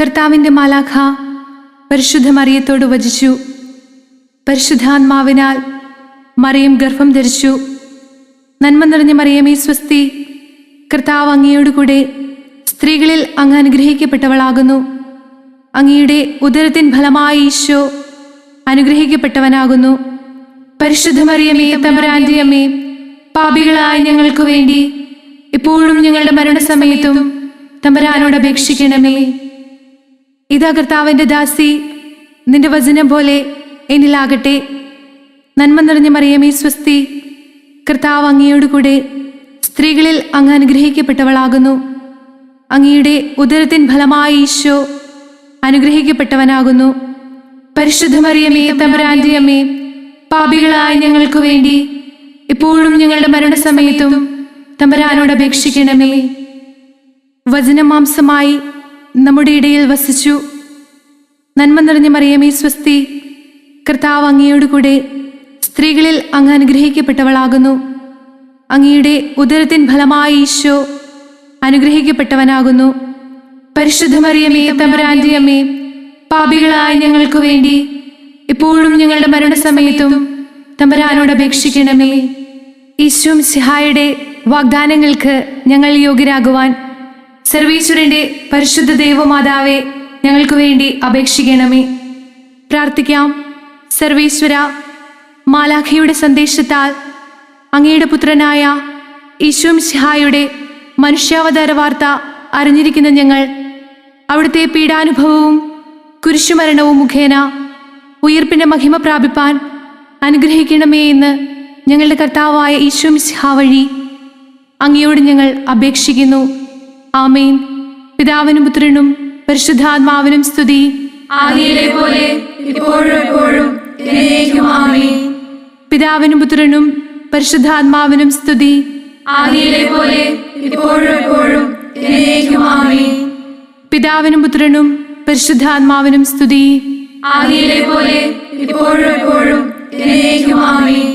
കർത്താവിന്റെ മാലാഖ പരിശുദ്ധ മറിയത്തോട് വചിച്ചു. പരിശുദ്ധാത്മാവിനാൽ മറിയം ഗർഭം ധരിച്ചു. നന്മ നിറഞ്ഞ മറിയമേ സ്വസ്തി, കർത്താവ് അങ്ങയോടുകൂടെ സ്ത്രീകളിൽ അങ്ങ് അനുഗ്രഹിക്കപ്പെട്ടവളാകുന്നു. അങ്ങയുടെ ഉദരത്തിൻ ഫലമായ ഈശോ അനുഗ്രഹിക്കപ്പെട്ടവനാകുന്നു. പരിശുദ്ധ മറിയമേ തമ്പുരാന്റെ അമ്മേ, പാപികളായ ഞങ്ങൾക്ക് വേണ്ടി ഇപ്പോഴും ഞങ്ങളുടെ മരണസമയത്തും തമ്പുരാനോട് അപേക്ഷിക്കണമേ. ഇതാ കർത്താവിന്റെ ദാസി, നിന്റെ വചനം പോലെ എന്നിലാകട്ടെ. നന്മ നിറഞ്ഞ മറിയമേ സ്വസ്തി, കർത്താവ് അങ്ങയോടുകൂടെ സ്ത്രീകളിൽ അങ്ങ് അനുഗ്രഹിക്കപ്പെട്ടവളാകുന്നു. അങ്ങയുടെ ഉദരത്തിൻ ഫലമായ ഈശോ അനുഗ്രഹിക്കപ്പെട്ടവനാകുന്നു. പരിശുദ്ധ മറിയമേ തമ്പുരാന്റെ അമ്മേ, പാപികളായ ഞങ്ങൾക്ക് വേണ്ടി ഇപ്പോഴും ഞങ്ങളുടെ മരണസമയത്തും തമ്പുരാനോട് അപേക്ഷിക്കണമേ. വചനം മാംസമായി നമ്മുടെ ഇടയിൽ വസിച്ചു. നന്മ നിറഞ്ഞ മറിയമേ സ്വസ്തി, കർത്താവ് അങ്ങയോടുകൂടെ സ്ത്രീകളിൽ അങ്ങ് അനുഗ്രഹിക്കപ്പെട്ടവളാകുന്നു. അങ്ങയുടെ ഉദരത്തിൻ ഫലമായ ഈശോ അനുഗ്രഹിക്കപ്പെട്ടവനാകുന്നു. പരിശുദ്ധ മറിയമേ തമ്പുരാന്റെ അമ്മേ, പാപികളായ ഞങ്ങൾക്ക് വേണ്ടി ഇപ്പോഴും ഞങ്ങളുടെ മരണസമയത്തും തമ്പുരാനോട് അപേക്ഷിക്കണമേ. ഈശോ മിശിഹായുടെ വാഗ്ദാനങ്ങൾക്ക് ഞങ്ങൾ യോഗ്യരാകുവാൻ സർവീശ്വരന്റെ പരിശുദ്ധ ദൈവമാതാവേ, ഞങ്ങൾക്ക് വേണ്ടി അപേക്ഷിക്കണമേ. പ്രാർത്ഥിക്കാം. സർവീശ്വര, മാലാഖയുടെ സന്ദേശത്താൽ അങ്ങയുടെ പുത്രനായ ഈശോ മിശിഹായുടെ മനുഷ്യാവതാര വാർത്ത അറിഞ്ഞിരിക്കുന്ന ഞങ്ങൾ അവിടുത്തെ പീഡാനുഭവവും കുരിശുമരണവും മുഖേന ഉയിർപ്പിന്റെ മഹിമ പ്രാപിപ്പാൻ അനുഗ്രഹിക്കണമേ എന്ന് ഞങ്ങളുടെ കർത്താവായ ഈശോ മിശിഹാ വഴി അങ്ങയോട് ഞങ്ങൾ അപേക്ഷിക്കുന്നു. ആമേൻ. പിതാവിനും പുത്രനും പരിശുദ്ധാത്മാവിനും സ്തുതി. ആദിയിലെ പോലെ ഇപ്പോഴും എപ്പോഴും എന്നേക്കും ആമേൻ. പിതാവിനും പുത്രനും പരിശുദ്ധാത്മാവിനും സ്തുതി. ആദിയിലെ പോലെ ഇപ്പോഴും എപ്പോഴും എന്നേക്കും ആമേൻ. പിതാവിനും പുത്രനും പരിശുദ്ധാത്മാവിനും സ്തുതി. ആദിയിലെ പോലെ ഇപ്പോഴും എപ്പോഴും എന്നേക്കും ആമേൻ.